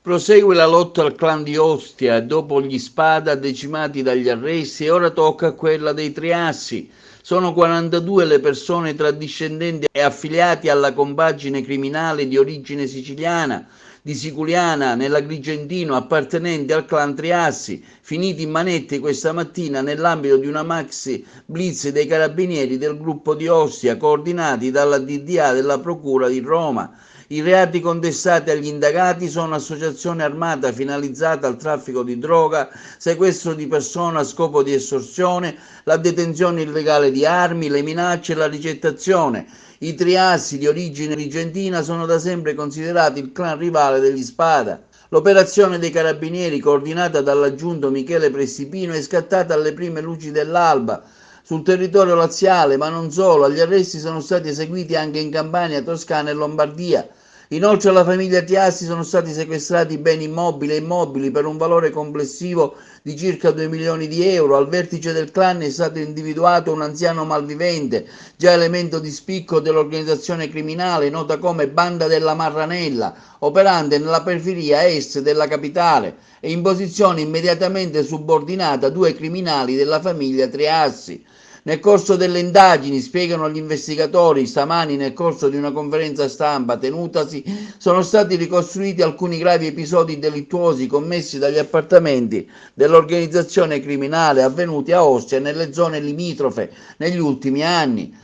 Prosegue la lotta al clan di Ostia e dopo gli Spada decimati dagli arresti e ora tocca a quella dei Triassi. Sono 42 le persone tra discendenti e affiliati alla compagine criminale di origine siciliana, di Siculiana, nell'Agrigentino, appartenenti al clan Triassi, finiti in manette questa mattina nell'ambito di una maxi blitz dei carabinieri del gruppo di Ostia, coordinati dalla DDA della Procura di Roma. I reati contestati agli indagati sono associazione armata finalizzata al traffico di droga, sequestro di persona a scopo di estorsione, la detenzione illegale di armi, le minacce e la ricettazione. I Triassi di origine argentina sono da sempre considerati il clan rivale degli Spada. L'operazione dei carabinieri, coordinata dall'aggiunto Michele Prestipino, è scattata alle prime luci dell'alba sul territorio laziale, ma non solo. Gli arresti sono stati eseguiti anche in Campania, Toscana e Lombardia. Inoltre alla famiglia Triassi sono stati sequestrati beni immobili e immobili per un valore complessivo di circa 2 milioni di euro. Al vertice del clan è stato individuato un anziano malvivente, già elemento di spicco dell'organizzazione criminale nota come Banda della Marranella, operante nella periferia est della capitale e in posizione immediatamente subordinata a 2 criminali della famiglia Triassi. Nel corso delle indagini, spiegano gli investigatori, stamani nel corso di una conferenza stampa tenutasi, sono stati ricostruiti alcuni gravi episodi delittuosi commessi dagli appartamenti dell'organizzazione criminale avvenuti a Ostia e nelle zone limitrofe negli ultimi anni.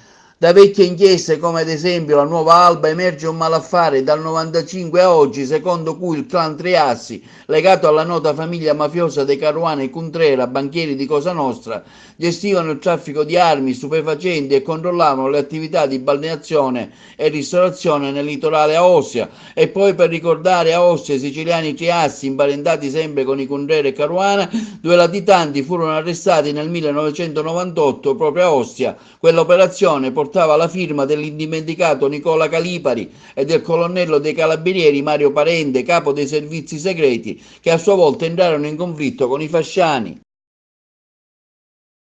Da vecchie inchieste, come ad esempio la Nuova Alba, emerge un malaffare dal 95 a oggi, secondo cui il clan Triassi, legato alla nota famiglia mafiosa dei Caruana e Cuntrera, banchieri di Cosa Nostra, gestivano il traffico di armi, stupefacenti e controllavano le attività di balneazione e ristorazione nel litorale a Ostia. E poi, per ricordare a Ostia i siciliani Triassi, imparentati sempre con i Cuntrera e Caruana, 2 latitanti furono arrestati nel 1998 proprio a Ostia. Quell'operazione portava la firma dell'indimenticato Nicola Calipari e del colonnello dei carabinieri Mario Parente, capo dei servizi segreti, che a sua volta entrarono in conflitto con i fasciani.